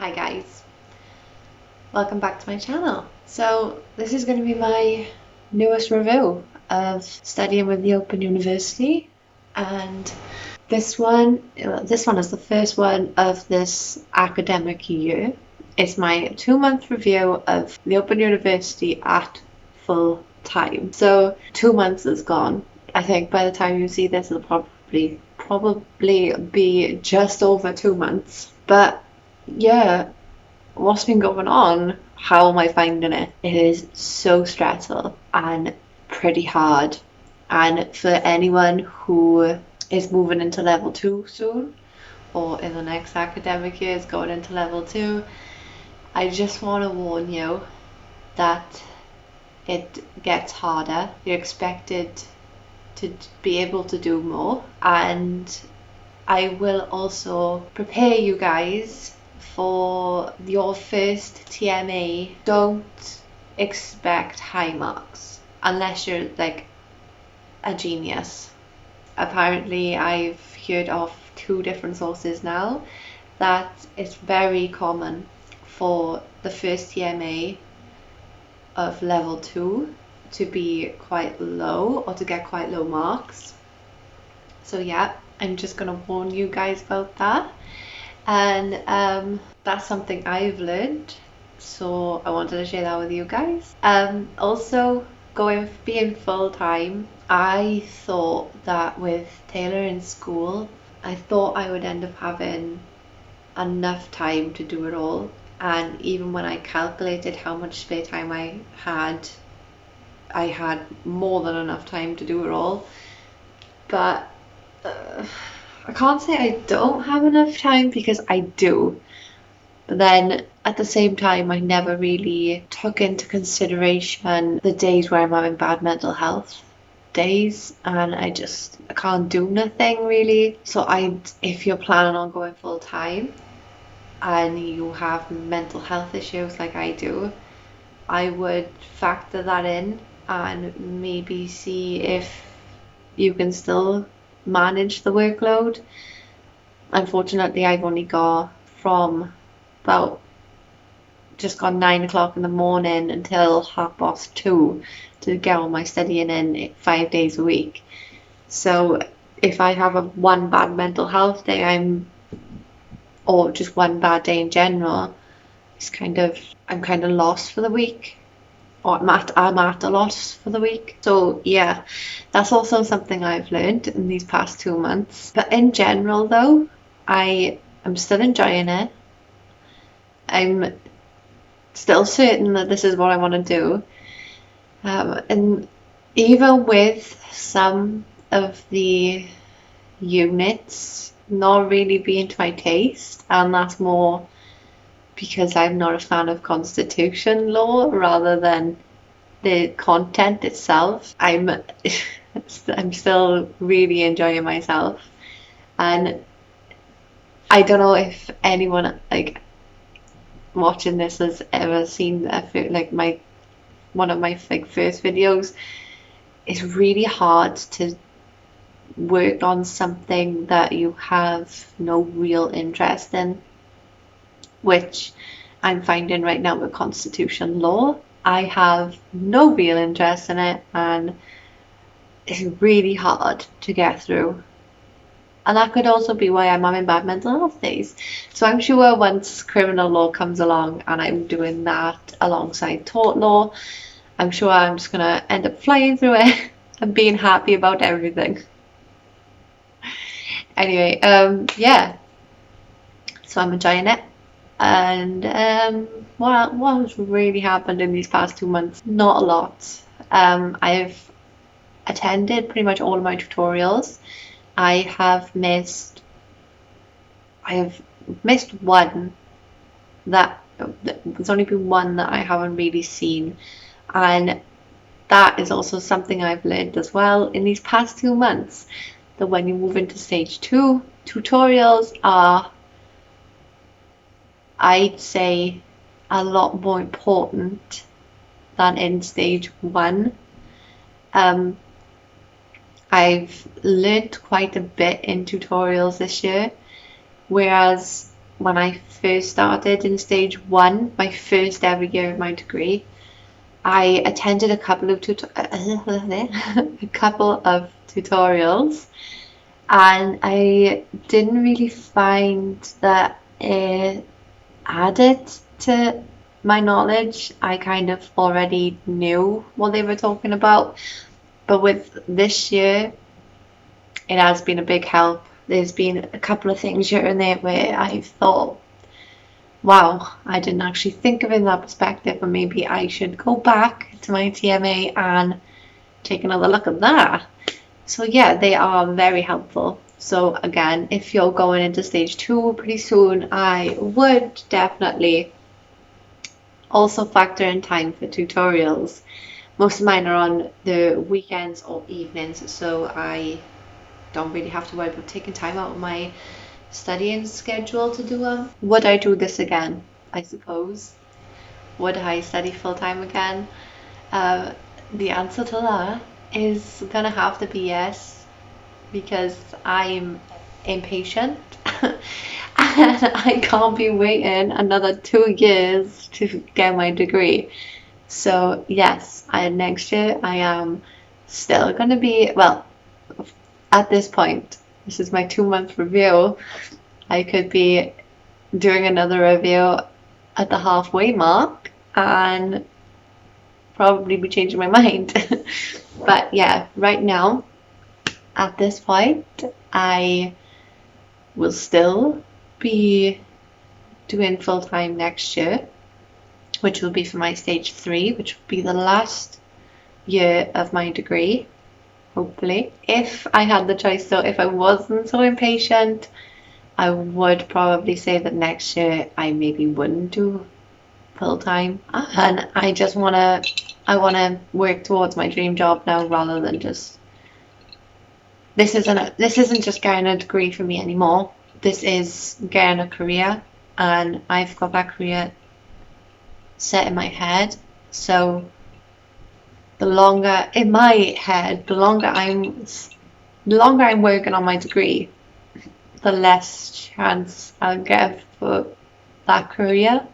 Hi guys, welcome back to my channel. So this is going to be my newest review of studying with the Open University, and this one is the first one of this academic year. It's my 2-month review of the Open University at full time. So 2 months is gone. I think by the time you see this, it'll probably be just over 2 months. But yeah, what's been going on? How am I finding it? It is so stressful and pretty hard. And for anyone who is moving into level 2 soon, or in the next academic year is going into level 2, I just want to warn you that it gets harder. You're expected to be able to do more, and I will also prepare you guys for your first TMA. Don't expect high marks unless you're like a genius. Apparently I've heard of 2 different sources now that it's very common for the first TMA of level 2 to be quite low, or to get quite low marks. So yeah, I'm just gonna warn you guys about that. And that's something I've learned, so I wanted to share that with you guys. Also, being full-time, I thought that with Taylor in school, I thought I would end up having enough time to do it all. And even when I calculated how much spare time I had more than enough time to do it all. But I can't say I don't have enough time, because I do. But then at the same time, I never really took into consideration the days where I'm having bad mental health days, and I can't do nothing really. So if you're planning on going full time and you have mental health issues like I do, I would factor that in and maybe see if you can still manage the workload. Unfortunately, I've only got from about just gone 9 o'clock in the morning until 2:30 to get all my studying in 5 days a week. So if I have one bad mental health day, or just one bad day in general, I'm kind of lost for the week, or I'm at a loss for the week. So yeah, that's also something I've learned in these past 2 months. But in general though, I am still enjoying it. I'm still certain that this is what I want to do. And even with some of the units not really being to my taste, and that's more because I'm not a fan of constitution law rather than the content itself, I'm still really enjoying myself. And I don't know if anyone like watching this has ever seen one of my first videos. It's really hard to work on something that you have no real interest in, which I'm finding right now with constitution law. I have no real interest in it, and it's really hard to get through. And that could also be why I'm having bad mental health days. So I'm sure once criminal law comes along and I'm doing that alongside tort law, I'm sure I'm just gonna end up flying through it and being happy about everything. Anyway, yeah. So I'm enjoying it. And what has really happened in these past 2 months? Not a lot. I've attended pretty much all of my tutorials. I have missed one. There's only been one that I haven't really seen, and that is also something I've learned as well in these past 2 months, that when you move into stage 2, tutorials are, I'd say, a lot more important than in stage 1. I've learnt quite a bit in tutorials this year, whereas when I first started in stage 1, my first ever year of my degree, I attended a couple of tutorials, and I didn't really find that it added to my knowledge. I kind of already knew what they were talking about, but with this year, it has been a big help. There's been a couple of things here and there where I thought, wow, I didn't actually think of it in that perspective, and maybe I should go back to my TMA and take another look at that. So yeah, they are very helpful. So again, if you're going into stage 2 pretty soon, I would definitely also factor in time for tutorials. Most of mine are on the weekends or evenings, so I don't really have to worry about taking time out of my studying schedule to do them. Would I do this again? I suppose. Would I study full time again? The answer to that is gonna have to be yes, because I'm impatient and I can't be waiting another 2 years to get my degree. So yes, next year I am still gonna be, well, at this point, this is my 2-month review. I could be doing another review at the halfway mark and probably be changing my mind. But yeah, right now, at this point, I will still be doing full time next year, which will be for my stage 3, which will be the last year of my degree, hopefully. If I had the choice, though, if I wasn't so impatient, I would probably say that next year I maybe wouldn't do full time, and I wanna work towards my dream job now, rather than just this isn't just getting a degree for me anymore. This is getting a career, and I've got that career set in my head. So the longer I'm working on my degree, the less chance I'll get for that career.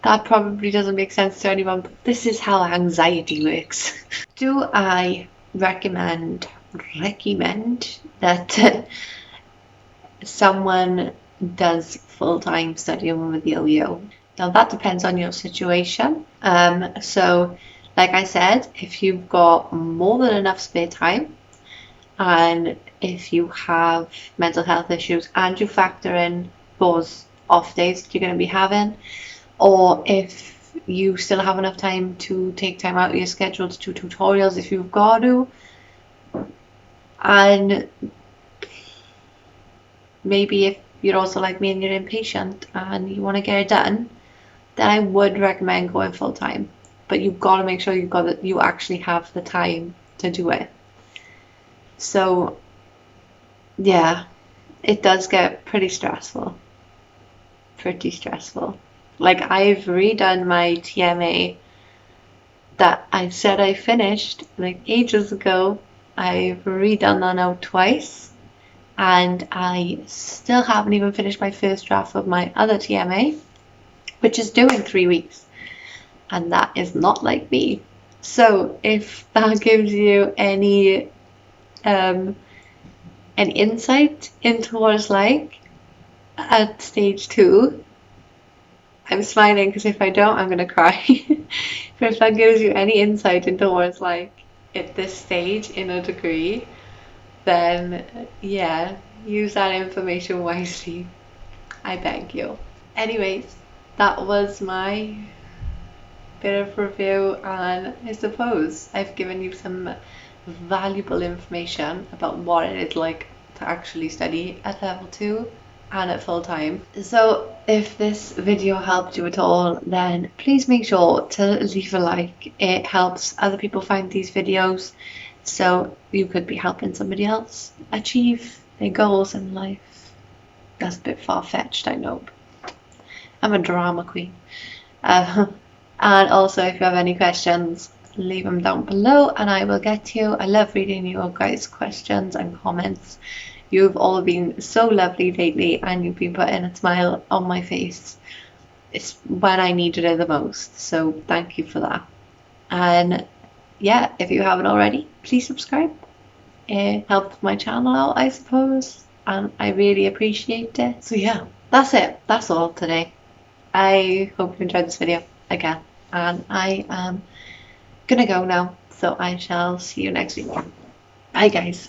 That probably doesn't make sense to anyone, but this is how anxiety works. Do I recommend that someone does full-time studying with you? Now that depends on your situation. So like I said, if you've got more than enough spare time, and if you have mental health issues and you factor in those off days that you're going to be having, or if you still have enough time to take time out of your schedule to do tutorials if you've got to, and maybe if you're also like me and you're impatient and you want to get it done, then I would recommend going full time. But you've got to make sure you actually have the time to do it. So yeah, it does get pretty stressful. Like, I've redone my TMA that I said I finished like ages ago. I've redone that now twice, and I still haven't even finished my first draft of my other TMA, which is due in 3 weeks, and that is not like me. So if that gives you any insight into what it's like at stage 2, I'm smiling because if I don't, I'm gonna cry. But if that gives you any insight into what it's like at this stage in a degree, then yeah, use that information wisely. I beg you. Anyways, that was my bit of review, and I suppose I've given you some valuable information about what it is like to actually study at level 2 and at full time. So if this video helped you at all, then please make sure to leave a like. It helps other people find these videos, so you could be helping somebody else achieve their goals in life. That's a bit far-fetched, I know. I'm a drama queen. And also, if you have any questions, leave them down below and I will get to you. I love reading your guys' questions and comments. You've all been so lovely lately, and you've been putting a smile on my face. It's when I needed it the most. So thank you for that. And yeah, if you haven't already, please subscribe. It helps my channel out, I suppose, and I really appreciate it. So yeah, that's it. That's all today. I hope you enjoyed this video again, and I am gonna go now. So I shall see you next week. Bye, guys.